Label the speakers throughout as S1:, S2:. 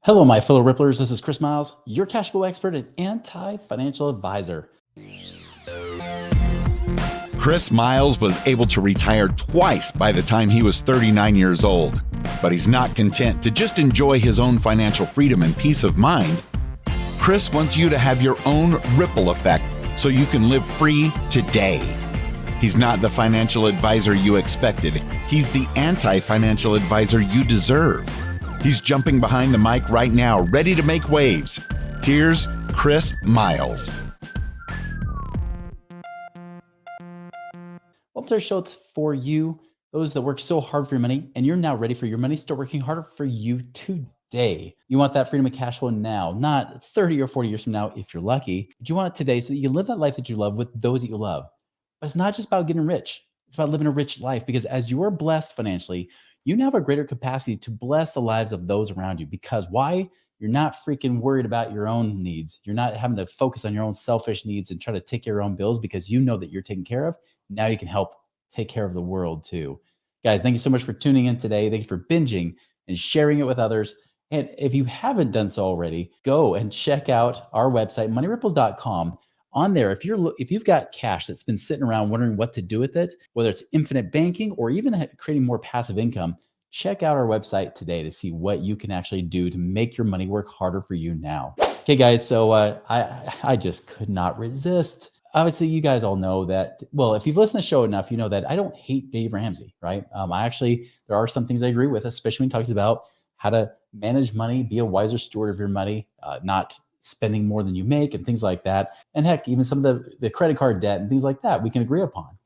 S1: Hello, my fellow Ripplers. This is Chris Miles, your cash flow expert and anti-financial advisor.
S2: Chris Miles was able to retire twice by the time he was 39 years old. But he's not content to just enjoy his own financial freedom and peace of mind. Chris wants you to have your own ripple effect so you can live free today. He's not the financial advisor you expected. He's the anti-financial advisor you deserve. He's jumping behind the mic right now, ready to make waves. Here's Chris Miles.
S1: Well, there's show it's for you, those that work so hard for your money, and you're now ready for your money. Start working harder for you today. You want that freedom of cash flow now, not 30 or 40 years from now if you're lucky. But you want it today so that you can live that life that you love with those that you love. But it's not just about getting rich. It's about living a rich life, because as you are blessed financially, you now have a greater capacity to bless the lives of those around you. Because why? You're not freaking worried about your own needs. You're not having to focus on your own selfish needs and try to take your own bills, because you know that you're taken care of. Now you can help take care of the world too. Guys, thank you so much for tuning in today. Thank you for binging and sharing it with others. And if you haven't done so already, go and check out our website, moneyripples.com. On there, if you've got cash that's been sitting around wondering what to do with it, whether it's infinite banking or even creating more passive income, check out our website today to see what you can actually do to make your money work harder for you now. Okay, guys, so I just could not resist. Obviously, you guys all know that, well, if you've listened to the show enough, you know that I don't hate Dave Ramsey, right? There are some things I agree with, especially when he talks about how to manage money, be a wiser steward of your money, not spending more than you make and things like that. And heck, even some of the credit card debt and things like that, we can agree upon.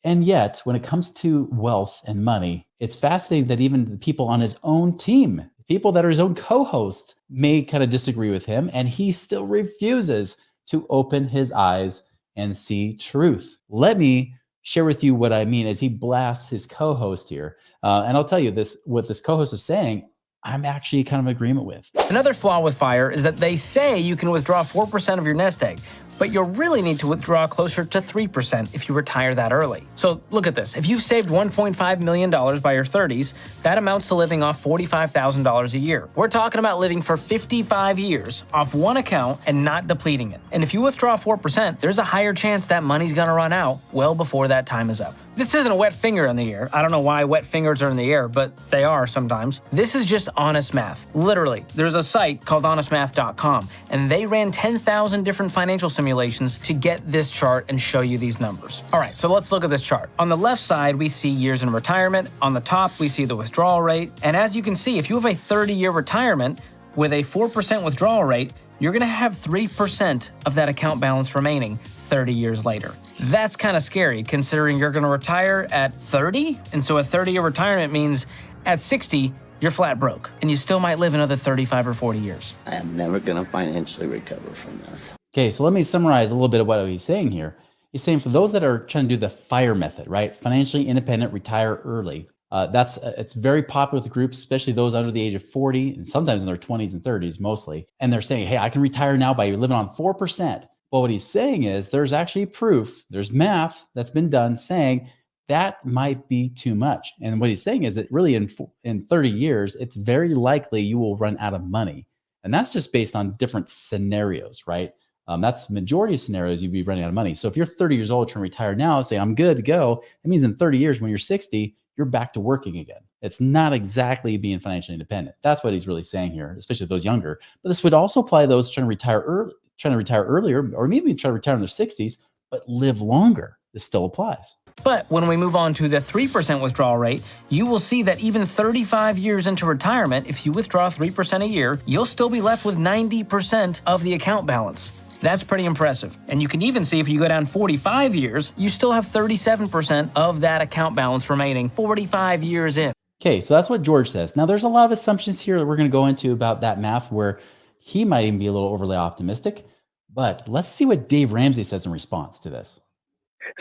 S1: And yet, when it comes to wealth and money, it's fascinating that even the people on his own team, people that are his own co-hosts, may kind of disagree with him, and he still refuses to open his eyes and see truth. Let me share with you what I mean as he blasts his co-host here. And I'll tell you this, what this co-host is saying, I'm actually kind of in agreement with.
S3: Another flaw with FIRE is that they say you can withdraw 4% of your nest egg, but you'll really need to withdraw closer to 3% if you retire that early. So look at this. If you've saved $1.5 million by your 30s, that amounts to living off $45,000 a year. We're talking about living for 55 years off one account and not depleting it. And if you withdraw 4%, there's a higher chance that money's gonna run out well before that time is up. This isn't a wet finger in the air. I don't know why wet fingers are in the air, but they are sometimes. This is just honest math. Literally, there's a site called honestmath.com, and they ran 10,000 different financial simulations to get this chart and show you these numbers. All right, so let's look at this chart. On the left side, we see years in retirement. On the top, we see the withdrawal rate. And as you can see, if you have a 30-year retirement with a 4% withdrawal rate, you're gonna have 3% of that account balance remaining 30 years later. That's kind of scary considering you're going to retire at 30. And so a 30-year retirement means at 60, you're flat broke and you still might live another 35 or 40 years.
S4: I am never going to financially recover from this.
S1: Okay, so let me summarize a little bit of what he's saying here. He's saying for those that are trying to do the FIRE method, right? Financially independent, retire early. It's very popular with groups, especially those under the age of 40 and sometimes in their 20s and 30s mostly. And they're saying, hey, I can retire now by living on 4%. Well, what he's saying is there's actually proof, there's math that's been done saying that might be too much. And what he's saying is that really in 30 years, it's very likely you will run out of money. And that's just based on different scenarios, right? That's the majority of scenarios you'd be running out of money. So if you're 30 years old, trying to retire now, say I'm good to go, that means in 30 years when you're 60, you're back to working again. It's not exactly being financially independent. That's what he's really saying here, especially those younger. But this would also apply to those trying to retire earlier, or maybe try to retire in their 60s, but live longer. This still applies.
S3: But when we move on to the 3% withdrawal rate, you will see that even 35 years into retirement, if you withdraw 3% a year, you'll still be left with 90% of the account balance. That's pretty impressive. And you can even see if you go down 45 years, you still have 37% of that account balance remaining 45 years in.
S1: Okay, so that's what George says. Now, there's a lot of assumptions here that we're going to go into about that math where he might even be a little overly optimistic. But let's see what Dave Ramsey says in response to this.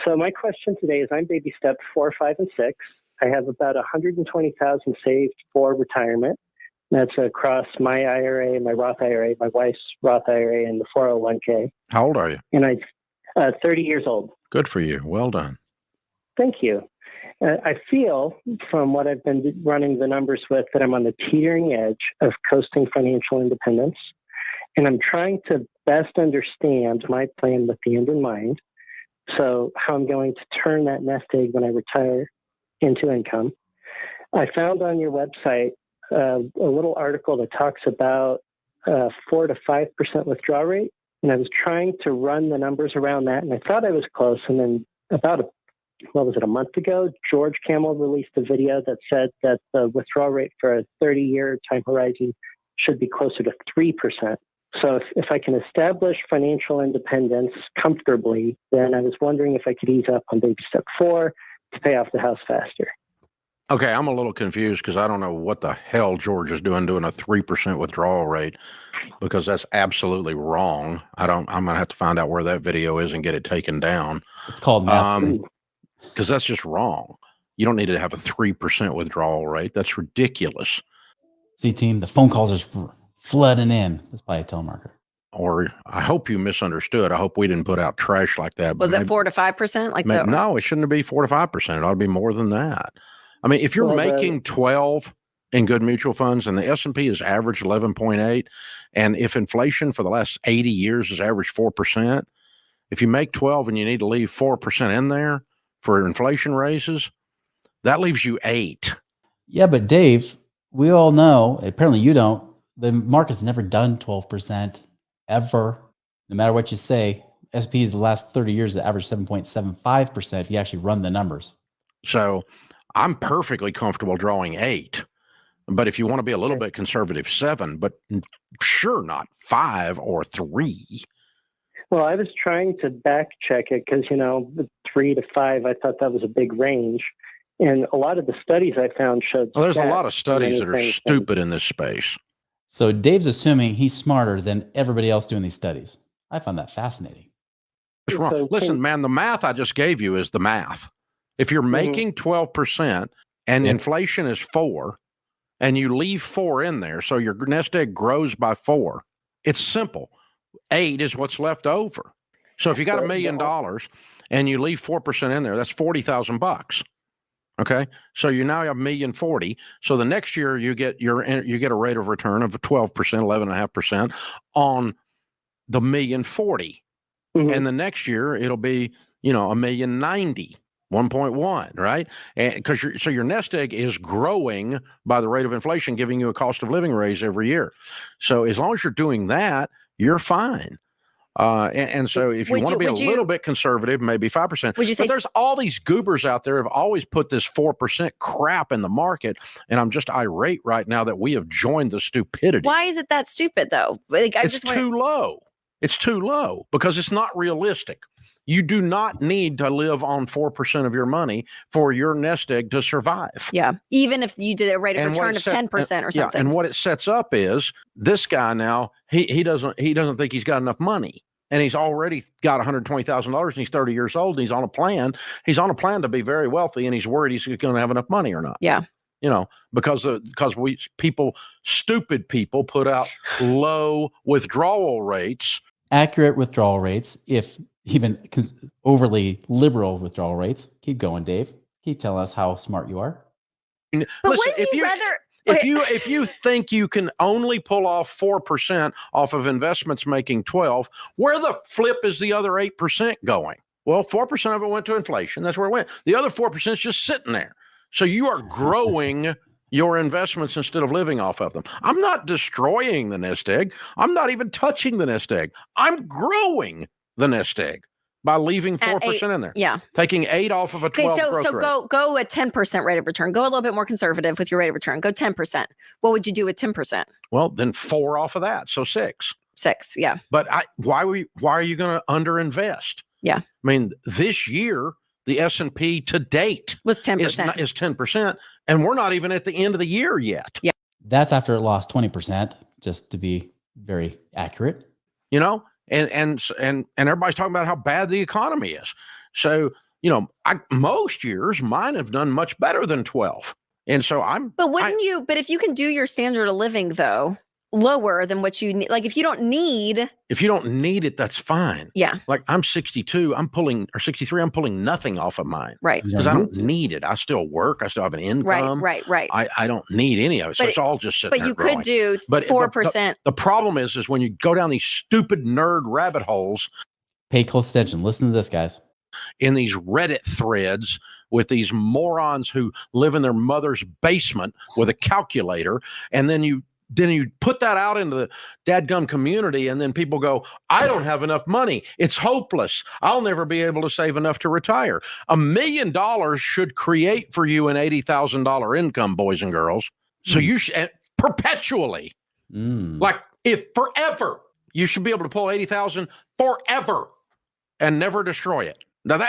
S5: So my question today is I'm baby step 4, 5, and 6. I have about $120,000 saved for retirement. That's across my IRA, my Roth IRA, my wife's Roth IRA, and the 401k.
S6: How old are you?
S5: And I'm 30 years old.
S6: Good for you. Well done.
S5: Thank you. I feel from what I've been running the numbers with that I'm on the teetering edge of coasting financial independence. And I'm trying to best understand my plan with the end in mind. So how I'm going to turn that nest egg when I retire into income. I found on your website a little article that talks about 4 to 5% withdrawal rate. And I was trying to run the numbers around that, and I thought I was close. And then about a month ago, George Kamel released a video that said that the withdrawal rate for a 30-year time horizon should be closer to 3%. So if I can establish financial independence comfortably, then I was wondering if I could ease up on baby step 4 to pay off the house faster.
S6: Okay, I'm a little confused because I don't know what the hell George is doing a 3% withdrawal rate, because that's absolutely wrong. I'm gonna have to find out where that video is and get it taken down.
S1: It's called math.
S6: Because that's just wrong. You don't need to have a 3% withdrawal rate. That's ridiculous.
S1: See, team, the phone calls are flooding in. That's probably a telemarketer.
S6: Or I hope you misunderstood. I hope we didn't put out trash like that.
S7: Was it 4 to 5%? Like that?
S6: No, it shouldn't be 4 to 5%. It ought to be more than that. I mean, if you're making 12 in good mutual funds and the S&P is average 11.8, and if inflation for the last 80 years is average 4%, if you make 12 and you need to leave 4% in there for inflation raises, that leaves you 8.
S1: Yeah, but Dave, we all know, apparently you don't, the market's never done 12% ever. No matter what you say, S&P is the last 30 years that average 7.75% if you actually run the numbers.
S6: So I'm perfectly comfortable drawing 8. But if you want to be a little bit conservative, 7, but sure not 5 or 3.
S5: Well, I was trying to back check it because, 3 to 5, I thought that was a big range. And a lot of the studies I found showed.
S6: Well, there's a lot of studies that are stupid in this space.
S1: So Dave's assuming he's smarter than everybody else doing these studies. I found that fascinating.
S6: What's wrong?
S5: So
S6: Listen, man, the math I just gave you is the math. If you're making 12% and inflation is 4, and you leave 4 in there, so your nest egg grows by 4, it's simple. 8 is what's left over. So if you got $1 million and you leave 4% in there, that's $40,000. Okay, so you now have $1,040,000. So the next year you get a rate of return of 12%, 11.5% on the $1,040,000, and the next year it'll be $1,090,000. 1.1, right? And because your nest egg is growing by the rate of inflation, giving you a cost of living raise every year. So as long as you're doing that, you're fine. And so if you want to be a little bit conservative, maybe 5%.
S7: Would you say?
S6: But there's all these goobers out there who have always put this 4% crap in the market, and I'm just irate right now that we have joined the stupidity.
S7: Why is it that stupid though? Like,
S6: It's too low. It's too low because it's not realistic. You do not need to live on 4% of your money for your nest egg to survive.
S7: Yeah. Even if you did a rate of return of 10% or something.
S6: Yeah, and what it sets up is this guy now, he doesn't think he's got enough money. And he's already got $120,000 and he's 30 years old and he's on a plan. He's on a plan to be very wealthy and he's worried he's going to have enough money or not.
S7: Yeah.
S6: Because stupid people put out low withdrawal rates.
S1: Accurate withdrawal rates, if even overly liberal withdrawal rates. Keep going, Dave. Keep telling us how smart you are.
S7: But
S6: listen,
S7: wouldn't you rather?
S6: If you think you can only pull off 4% off of investments making 12, where the flip is the other 8% going? Well, 4% of it went to inflation. That's where it went. The other 4% is just sitting there. So you are growing your investments instead of living off of them. I'm not destroying the nest egg. I'm not even touching the nest egg. I'm growing the nest egg by leaving 4% in there.
S7: Yeah.
S6: Taking 8 off of a 12 growth rate.
S7: Go a 10% rate of return. Go a little bit more conservative with your rate of return. Go 10%. What would you do with 10%?
S6: Well, then 4 off of that. So 6.
S7: 6, yeah.
S6: But why are you going to underinvest?
S7: Yeah.
S6: I mean, this year, the S&P to date
S7: was 10%.
S6: Is 10%, and we're not even at the end of the year yet.
S7: Yeah.
S1: That's after it lost 20%, just to be very accurate.
S6: And everybody's talking about how bad the economy is. So, most years mine have done much better than 12. And so
S7: But if you can do your standard of living though, lower than what you need. Like if you don't need,
S6: it, that's fine.
S7: yeah,
S6: Like I'm 62, or 63, I'm pulling nothing off of mine
S7: right,
S6: because I don't need it. I still work. I still have an income.
S7: right.
S6: I don't need any of it. So it's all just sitting
S7: But
S6: there
S7: you
S6: growing.
S7: could do
S6: But
S7: 4%.
S6: The problem is when you go down these stupid nerd rabbit holes.
S1: Pay close attention. Listen to this, guys.
S6: In these Reddit threads with these morons who live in their mother's basement with a calculator, and then you put that out into the dadgum community, and then people go, I don't have enough money. It's hopeless. I'll never be able to save enough to retire. $1 million should create for you an $80,000 income, boys and girls. So you should perpetually, like if forever, you should be able to pull 80,000 forever and never destroy it. Now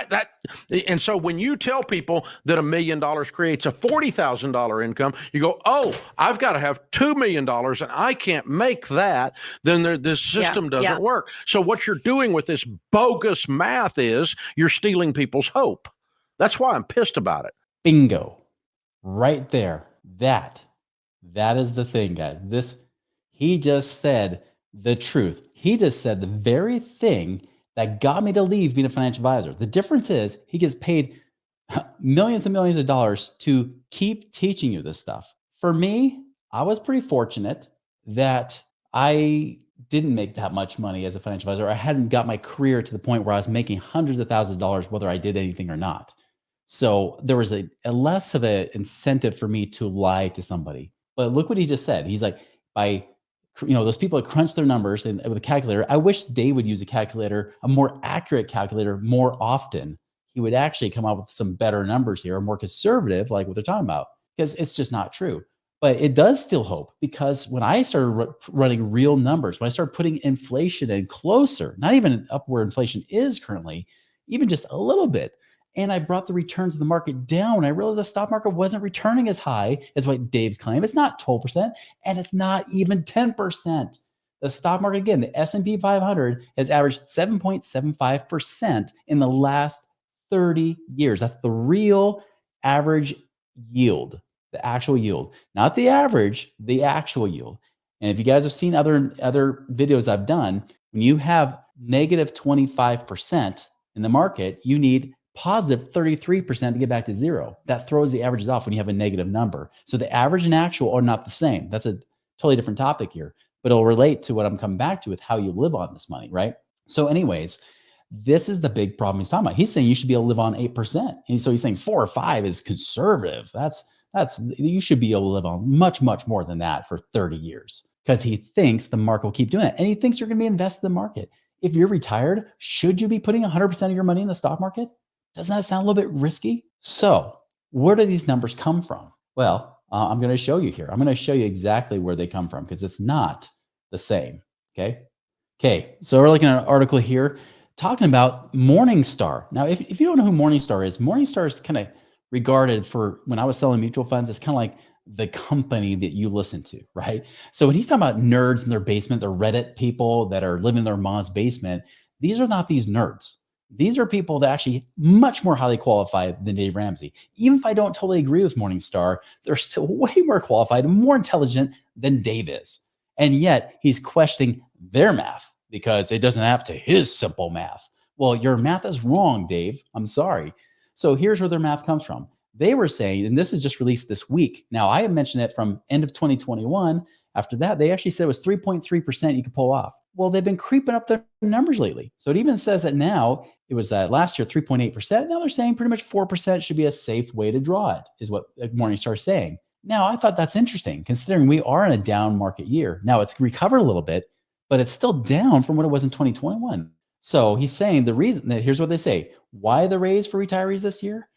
S6: and so when you tell people that $1 million creates a $40,000 income, you go, oh, I've got to have $2 million and I can't make that. Then this system doesn't work. So what you're doing with this bogus math is you're stealing people's hope. That's why I'm pissed about it.
S1: Bingo. Right there. That is the thing, guys. He just said the truth. He just said the very thing that got me to leave being a financial advisor. The difference is he gets paid millions and millions of dollars to keep teaching you this stuff. For me, I was pretty fortunate that I didn't make that much money as a financial advisor. I hadn't got my career to the point where I was making hundreds of thousands of dollars, whether I did anything or not. So there was a less of an incentive for me to lie to somebody. But look what he just said. He's like, those people that crunch their numbers with a calculator. I wish Dave would use a more accurate calculator more often. He would actually come up with some better numbers here, more conservative, like what they're talking about, because it's just not true. But it does still hope, because when I started running real numbers, when I started putting inflation in closer, not even up where inflation is currently, even just a little bit, and I brought the returns of the market down, I realized the stock market wasn't returning as high as what Dave's claim. It's not 12%, and it's not even 10%. The stock market, again, the S&P 500 has averaged 7.75% in the last 30 years. That's the real average yield, the actual yield, not the average, the actual yield. And if you guys have seen other videos I've done, when you have negative 25% in the market, you need positive 33% to get back to zero. That throws the averages off when you have a negative number. So the average and actual are not the same. That's a totally different topic here, but it'll relate to what I'm coming back to with how you live on this money, right? So anyways, this is the big problem he's talking about. He's saying you should be able to live on 8%. And so he's saying 4 or 5 is conservative. You should be able to live on much, much more than that for 30 years, because he thinks the market will keep doing it. And he thinks you're going to be invested in the market. If you're retired, should you be putting 100% of your money in the stock market? Doesn't that sound a little bit risky? So where do these numbers come from? Well, I'm going to show you here. I'm going to show you exactly where they come from, because it's not the same. Okay. So we're looking at an article here talking about Morningstar. Now, if you don't know who Morningstar is kind of regarded for, when I was selling mutual funds, it's kind of like the company that you listen to, right? So when he's talking about nerds in their basement, the Reddit people that are living in their mom's basement, these are not these nerds. These are people that are actually much more highly qualified than Dave Ramsey. Even if I don't totally agree with Morningstar, they're still way more qualified and more intelligent than Dave is. And yet he's questioning their math because it doesn't add to his simple math. Well, your math is wrong, Dave. I'm sorry. So here's where their math comes from. They were saying, and this is just released this week. Now, I have mentioned it from end of 2021. After that, they actually said it was 3.3% you could pull off. Well, they've been creeping up their numbers lately. So it even says that now, it was last year 3.8%. Now they're saying pretty much 4% should be a safe way to draw it, is what Morningstar is saying. Now, I thought that's interesting, considering we are in a down market year. Now it's recovered a little bit, but it's still down from what it was in 2021. So he's saying the reason, here's what they say. Why the raise for retirees this year?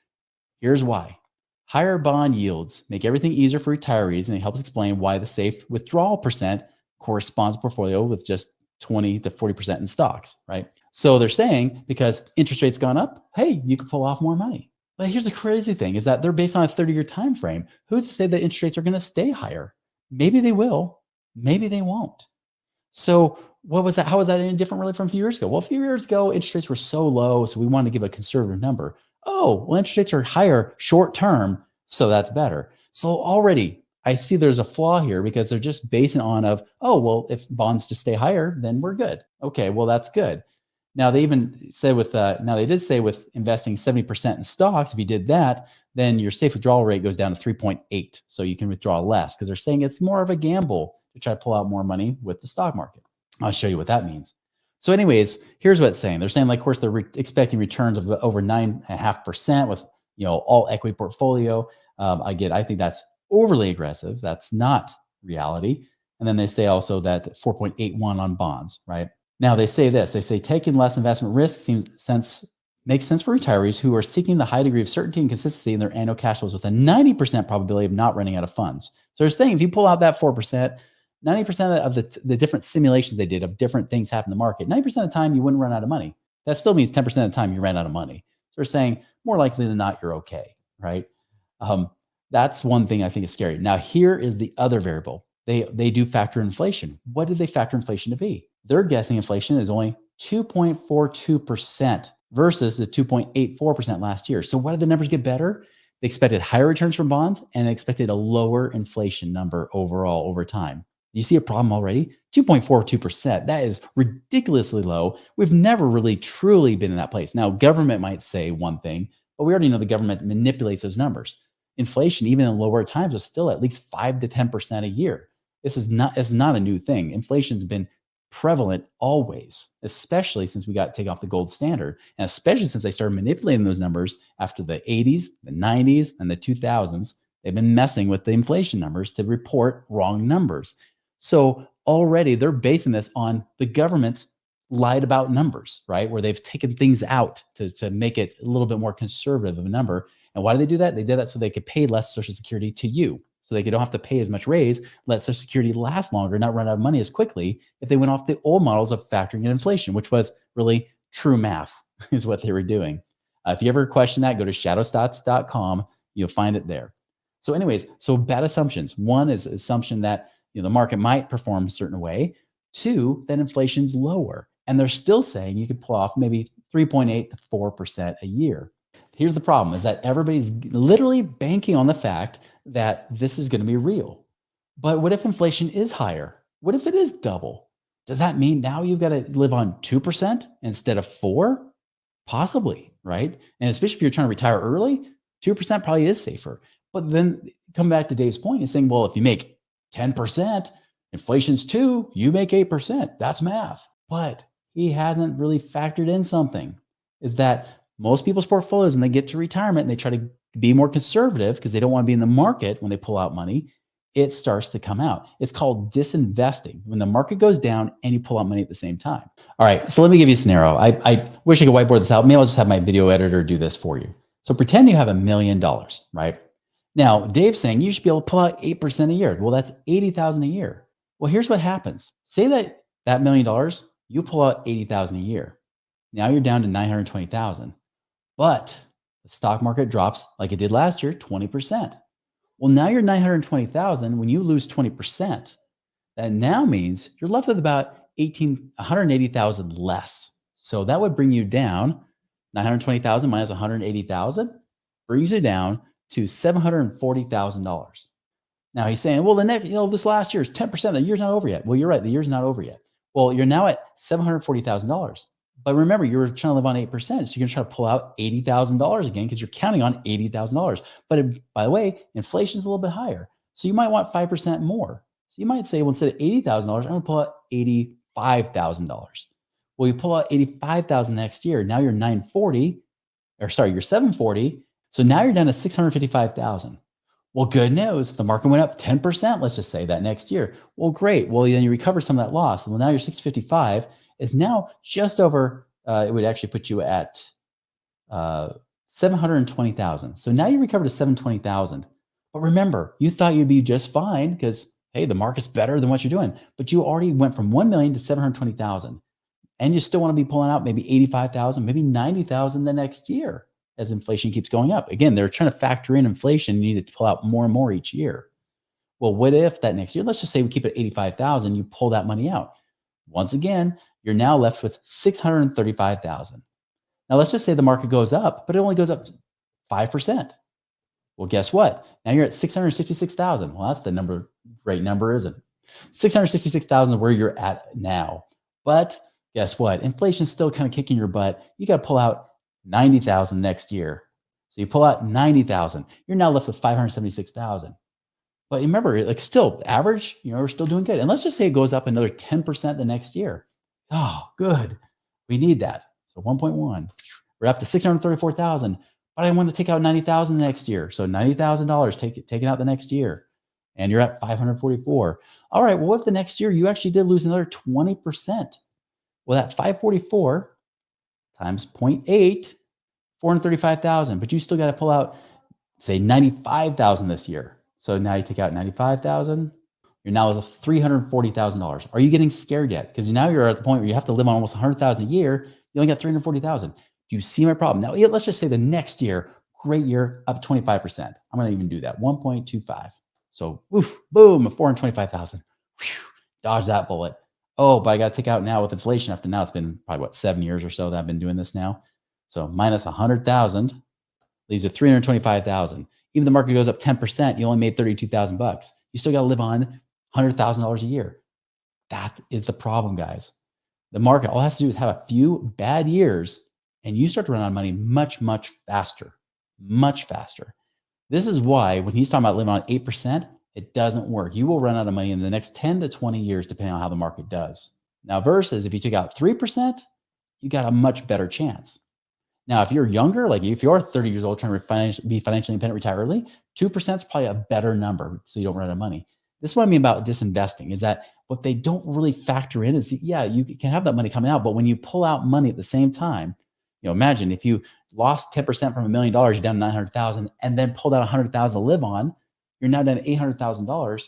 S1: Here's why. Higher bond yields make everything easier for retirees, and it helps explain why the safe withdrawal percent corresponds to portfolio with just 20 to 40% in stocks, right? So they're saying because interest rates gone up, hey, you can pull off more money. But here's the crazy thing, is that they're based on a 30-year time frame. Who's to say that interest rates are going to stay higher? Maybe they will, maybe they won't. So what was that? How was that any different really from a few years ago? Well, a few years ago, interest rates were so low, so we wanted to give a conservative number. Oh, well, interest rates are higher short term, so that's better. So already I see there's a flaw here because they're just basing on of, oh, well, if bonds just stay higher, then we're good. Okay, well, that's good. Now they even said now they did say with investing 70% in stocks, if you did that, then your safe withdrawal rate goes down to 3.8. So you can withdraw less because they're saying it's more of a gamble to try to pull out more money with the stock market. I'll show you what that means. So anyways, here's what it's saying. They're saying, like, of course, they're expecting returns of over 9.5% with, all equity portfolio. I think that's overly aggressive. That's not reality. And then they say also that 4.81 on bonds, right? Now they say this, they say taking less investment risk makes sense for retirees who are seeking the high degree of certainty and consistency in their annual cash flows with a 90% probability of not running out of funds. So they're saying if you pull out that 4%, 90% of the different simulations they did of different things happen in the market, 90% of the time you wouldn't run out of money. That still means 10% of the time you ran out of money. So they're saying more likely than not, you're okay, right? That's one thing I think is scary. Now, here is the other variable. They do factor inflation. What did they factor inflation to be? They're guessing inflation is only 2.42% versus the 2.84% last year. So what did the numbers get better? They expected higher returns from bonds and expected a lower inflation number overall over time. You see a problem already? 2.42%. That is ridiculously low. We've never really truly been in that place. Now, government might say one thing, but we already know the government manipulates those numbers. Inflation, even in lower times, is still at least 5 to 10% a year. It's not a new thing. Inflation's been prevalent always, especially since we got to take off the gold standard, and especially since they started manipulating those numbers after the 80s, the 90s, and the 2000s. They've been messing with the inflation numbers to report wrong numbers. So already they're basing this on the government lied about numbers, right? Where they've taken things out to make it a little bit more conservative of a number. And why do they do that? They did that so they could pay less Social Security to you. So they don't have to pay as much raise, let Social Security last longer, not run out of money as quickly if they went off the old models of factoring in inflation, which was really true math is what they were doing. If you ever question that, go to shadowstats.com. You'll find it there. So anyways, so bad assumptions. One is assumption that the market might perform a certain way. Two, that inflation's lower. And they're still saying you could pull off maybe 3.8 to 4% a year. Here's the problem is that everybody's literally banking on the fact that this is going to be real. But what if inflation is higher? What if it is double? Does that mean now you've got to live on 2% instead of 4%? Possibly, right? And especially if you're trying to retire early, 2% probably is safer. But then come back to Dave's point, he's saying, well, if you make 10%, inflation's 2%, you make 8%. That's math. But he hasn't really factored in something, is that most people's portfolios, when they get to retirement and they try to be more conservative because they don't want to be in the market when they pull out money, it starts to come out. It's called disinvesting, when the market goes down and you pull out money at the same time. All right, so let me give you a scenario. I wish I could whiteboard this out. Maybe I'll just have my video editor do this for you. So pretend you have $1 million, right? Now, Dave's saying you should be able to pull out 8% a year. Well, that's $80,000 a year. Well, here's what happens. Say that $1 million, you pull out $80,000 a year. Now you're down to $920,000. But the stock market drops like it did last year, 20%. Well, now you're $920,000. When you lose 20%, that now means you're left with about $180,000 less. So that would bring you down, 920,000 minus 180,000 brings you down to $740,000. Now he's saying, well, the next, this last year is 10%. The year's not over yet. Well, you're right. The year's not over yet. Well, you're now at $740,000. But remember, you were trying to live on 8%. So you're going to try to pull out $80,000 again because you're counting on $80,000. But by the way, inflation is a little bit higher. So you might want 5% more. So you might say, well, instead of $80,000, I'm going to pull out $85,000. Well, you pull out $85,000 next year. Now you're you're $740. So now you're down to $655,000. Well, good news. The market went up 10%. Let's just say that next year. Well, great. Well, then you recover some of that loss. Well, now your 655 is now just over, it would actually put you at 720,000. So now you recovered to 720,000. But remember, you thought you'd be just fine because, hey, the market's better than what you're doing. But you already went from 1 million to 720,000. And you still want to be pulling out maybe 85,000, maybe 90,000 the next year as inflation keeps going up. Again, they're trying to factor in inflation. You need to pull out more and more each year. Well, what if that next year, let's just say we keep it 85,000, you pull that money out. Once again, you're now left with 635,000. Now let's just say the market goes up, but it only goes up 5%. Well, guess what? Now you're at 666,000. Well, that's the number, great number, isn't it? 666,000 is where you're at now. But guess what? Inflation's still kind of kicking your butt. You got to pull out 90,000 next year. So you pull out 90,000. You're now left with 576,000. But remember, like still average, we're still doing good. And let's just say it goes up another 10% the next year. Oh, good. We need that. So 1.1. We're up to 634,000. But I want to take out 90,000 next year. So $90,000 taken out the next year. And you're at 544. All right. Well, what if the next year you actually did lose another 20%? Well, that 544 times 0.8, 435,000. But you still got to pull out, say, 95,000 this year. So now you take out 95,000. You're now at $340,000. Are you getting scared yet? Because now you're at the point where you have to live on almost 100,000 a year. You only got 340,000. Do you see my problem? Now, let's just say the next year, great year, up 25%. I'm going to even do that, 1.25. So, oof, boom, 425,000. Dodge that bullet. Oh, but I got to take out now with inflation after now. It's been probably 7 years or so that I've been doing this now. So minus 100,000 leaves you 325,000. Even the market goes up 10%, you only made 32,000 bucks. You still got to live on $100,000 a year. That is the problem, guys. The market, all it has to do is have a few bad years and you start to run out of money much, much faster, much faster. This is why when he's talking about living on 8%, it doesn't work. You will run out of money in the next 10 to 20 years, depending on how the market does. Now, versus if you took out 3%, you got a much better chance. Now, if you're younger, like if you're 30 years old, trying to be financially independent, retire early, 2% is probably a better number so you don't run out of money. This is what I mean about disinvesting is that what they don't really factor in is, yeah, you can have that money coming out, but when you pull out money at the same time, imagine if you lost 10% from $1 million, you're down to 900,000 and then pulled out 100,000 to live on, you're now down to $800,000.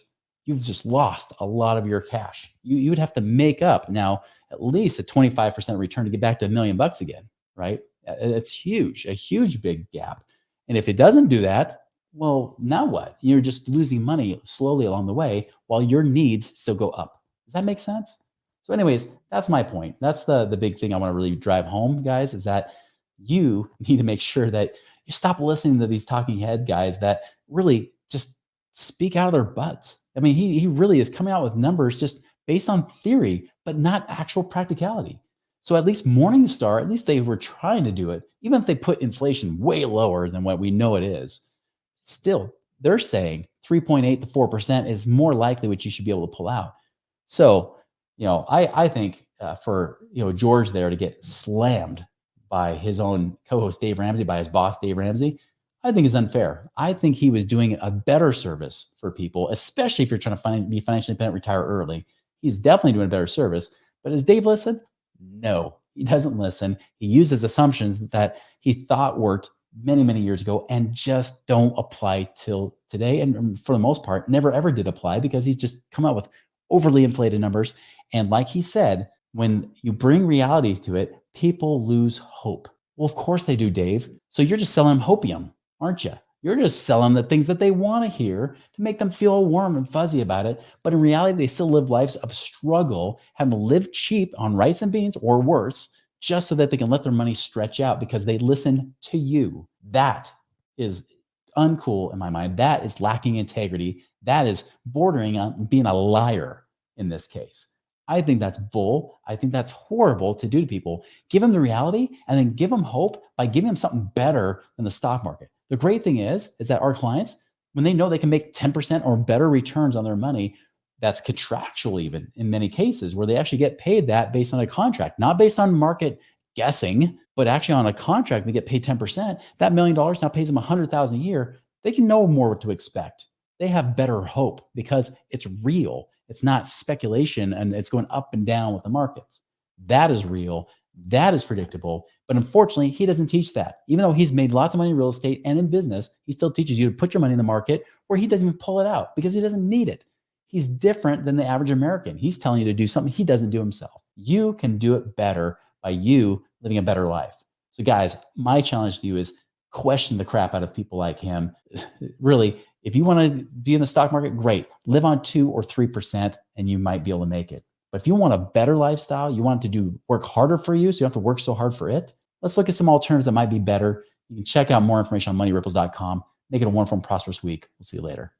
S1: You've just lost a lot of your cash. You would have to make up now at least a 25% return to get back to $1 million again, right? It's huge, a huge big gap. And if it doesn't do that, well, now what? You're just losing money slowly along the way while your needs still go up. Does that make sense? So anyways, that's my point. That's the big thing I want to really drive home, guys, is that you need to make sure that you stop listening to these talking head guys that really just speak out of their butts. I mean, he really is coming out with numbers just based on theory, but not actual practicality. So at least Morningstar, at least they were trying to do it. Even if they put inflation way lower than what we know it is, still, they're saying 3.8 to 4% is more likely what you should be able to pull out. So, I think for, George there to get slammed by his own co-host, Dave Ramsey, by his boss, Dave Ramsey, I think is unfair. I think he was doing a better service for people, especially if you're trying to be financially independent, retire early. He's definitely doing a better service. But does Dave listen? No, he doesn't listen. He uses assumptions that he thought worked many, many years ago and just don't apply till today. And for the most part, never ever did apply because he's just come out with overly inflated numbers. And like he said, when you bring reality to it, people lose hope. Well, of course they do, Dave. So you're just selling them hopium, aren't you? You're just selling the things that they want to hear to make them feel warm and fuzzy about it. But in reality, they still live lives of struggle, having to live cheap on rice and beans or worse, just so that they can let their money stretch out because they listen to you. That is uncool in my mind. That is lacking integrity. That is bordering on being a liar in this case. I think that's bull. I think that's horrible to do to people. Give them the reality and then give them hope by giving them something better than the stock market. The great thing is that our clients, when they know they can make 10% or better returns on their money, that's contractual even in many cases where they actually get paid that based on a contract, not based on market guessing, but actually on a contract, they get paid 10%. That $1 million now pays them $100,000 a year. They can know more what to expect. They have better hope because it's real. It's not speculation and it's going up and down with the markets. That is real. That is predictable. But unfortunately, he doesn't teach that. Even though he's made lots of money in real estate and in business, he still teaches you to put your money in the market where he doesn't even pull it out because he doesn't need it. He's different than the average American. He's telling you to do something he doesn't do himself. You can do it better by you living a better life. So guys, my challenge to you is question the crap out of people like him. Really, if you want to be in the stock market, great. Live on 2 or 3% and you might be able to make it. But if you want a better lifestyle, you want it to work harder for you so you don't have to work so hard for it, let's look at some alternatives that might be better. You can check out more information on moneyripples.com. Make it a wonderful and prosperous week. We'll see you later.